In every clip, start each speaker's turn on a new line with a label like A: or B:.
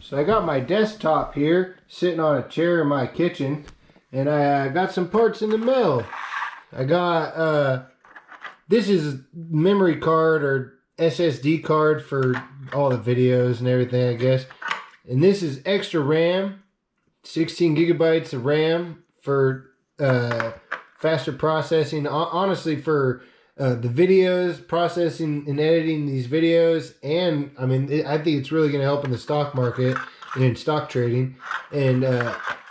A: So I got my desktop here sitting on a chair in my kitchen, and I got some parts in the mail. I got this is memory card or SSD card for all the videos and everything, I guess. And this is extra RAM, 16 gigabytes of RAM for faster processing. Honestly, for the videos, processing and editing these videos, and I mean, I think it's really going to help in the stock market and in stock trading, and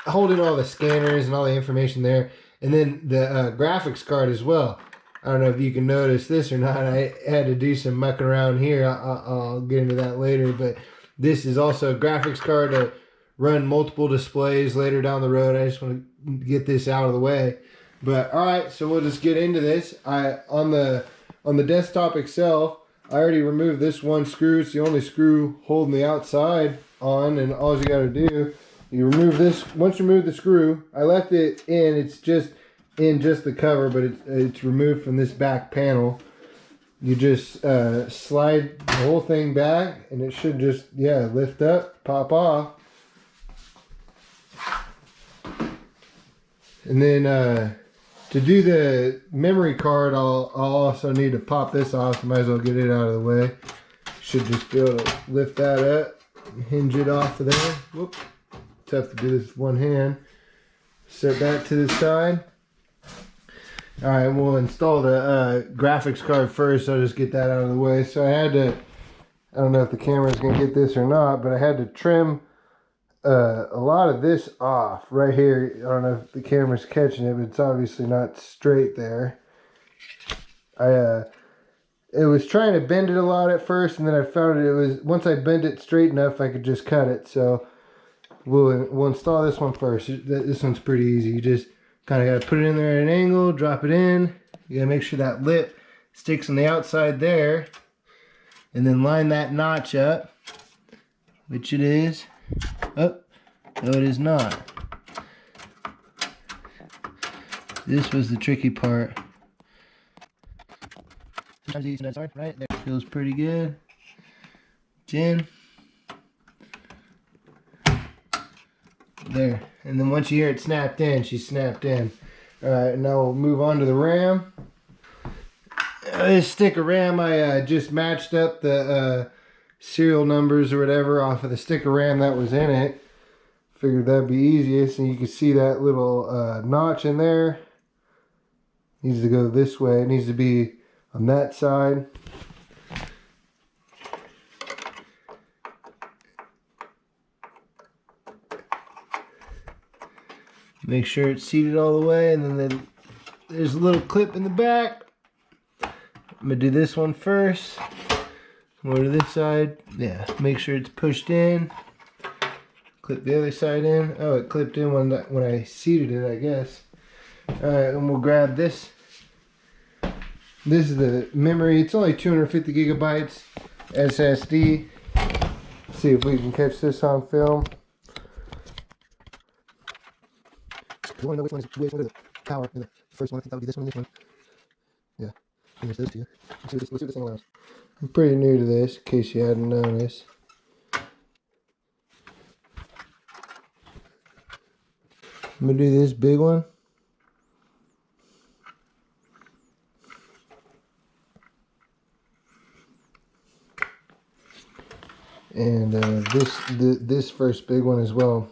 A: holding all the scanners and all the information there, and then the graphics card as well. I don't know if you can notice this or not. I had to do some mucking around here. I'll get into that later, but this is also a graphics card to run multiple displays later down the road. I just want to get this out of the way. But all right, so we'll just get into this. On the desktop itself, I already removed this one screw. It's the only screw holding the outside on, and all you got to do, you remove this. Once you remove the screw, I left it in. It's just in just the cover, but it's removed from this back panel. You just slide the whole thing back, and it should just lift up, pop off, and then to do the memory card, I'll also need to pop this off. So might as well get it out of the way. Should just be able to lift that up, hinge it off of there. Whoop. Tough to do this with one hand. Set that to the side. All right, we'll install the graphics card first. I'll just get that out of the way. So I had to, I don't know if the camera's gonna get this or not, but I had to trim a lot of this off right here. I don't know if the camera's catching it, but it's obviously not straight there. It was trying to bend it a lot at first, and then I found it was, once I bend it straight enough, I could just cut it. So we'll install this one first. This one's pretty easy. You just kind of got to put it in there at an angle, drop it in. You got to make sure that lip sticks on the outside there, and then line that notch up, which it is. Oh, no, it is not. This was the tricky part. Sometimes easy, sometimes hard, right? There, feels pretty good. Chin. There, and then once you hear it snapped in, she's snapped in. All right, now we'll move on to the RAM. This stick of RAM, I just matched up the serial numbers or whatever off of the stick of RAM that was in it. Figured that'd be easiest, and you can see that little notch in there. Needs to go this way. It needs to be on that side. Make sure it's seated all the way, and then there's a little clip in the back. I'm gonna do this one first. Go to this side. Yeah, make sure it's pushed in. Clip the other side in. Oh, it clipped in when I seated it, I guess. Alright, and we'll grab this. This is the memory. It's only 250 gigabytes SSD. Let's see if we can catch this on film. You want to know which one is the power? The first one, I think that would be this one, this one. Yeah, there's those two. Let's see what this thing allows. I'm pretty new to this, in case you hadn't noticed. I'm going to do this big one. And this first big one as well.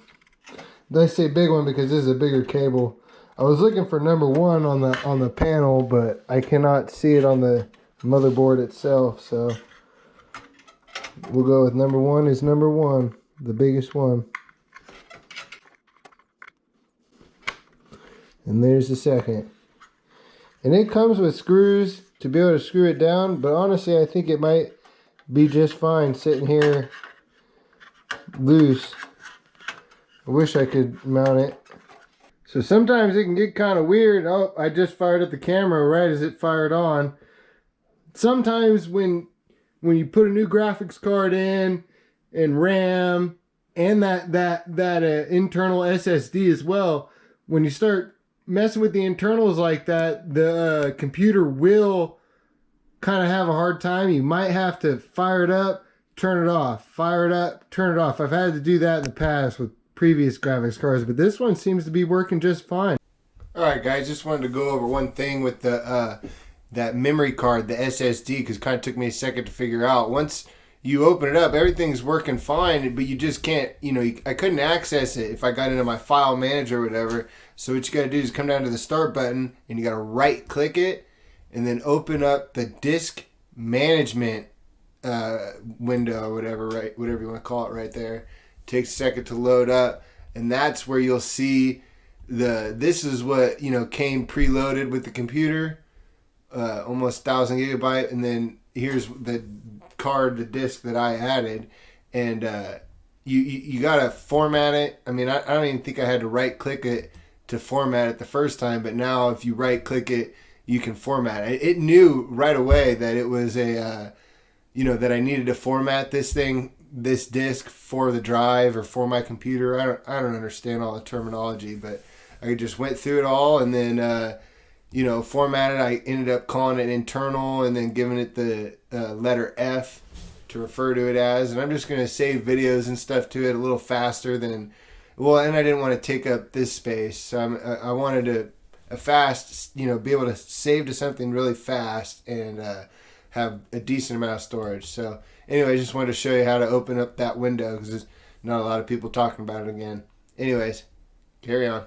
A: I say big one because this is a bigger cable. I was looking for number 1 on the panel, but I cannot see it on the motherboard itself, so we'll go with number 1 is number 1, the biggest one. And there's the second. And it comes with screws to be able to screw it down, but honestly I think it might be just fine sitting here loose. I wish I could mount it. So sometimes it can get kind of weird. Oh, I just fired up the camera right as it fired on. Sometimes when you put a new graphics card in, and RAM, and that internal SSD as well, when you start messing with the internals like that, the computer will kind of have a hard time. You might have to fire it up, turn it off, fire it up, turn it off. I've had to do that in the past with previous graphics cards, but this one seems to be working just fine. Alright guys, just wanted to go over one thing with the that memory card, the SSD, because it kind of took me a second to figure out. Once you open it up, everything's working fine, but you just can't, I couldn't access it if I got into my file manager or whatever. So what you got to do is come down to the start button, and you got to right click it, and then open up the disk management window or whatever, right? Whatever you want to call it right there. Takes a second to load up, and that's where you'll see this is what, came preloaded with the computer. Almost 1,000 gigabyte, and then here's the card, the disk that I added, and you gotta format it. I mean, I don't even think I had to right click it to format it the first time, but now if you right click it, you can format it. It knew right away that it was that I needed to format this disk for the drive or for my computer. I don't understand all the terminology, but I just went through it all, and then formatted. I ended up calling it internal and then giving it the letter F to refer to it as. And I'm just going to save videos and stuff to it a little faster than, and I didn't want to take up this space. So I wanted to be able to save to something really fast and have a decent amount of storage. So anyway, I just wanted to show you how to open up that window because there's not a lot of people talking about it again. Anyways, carry on.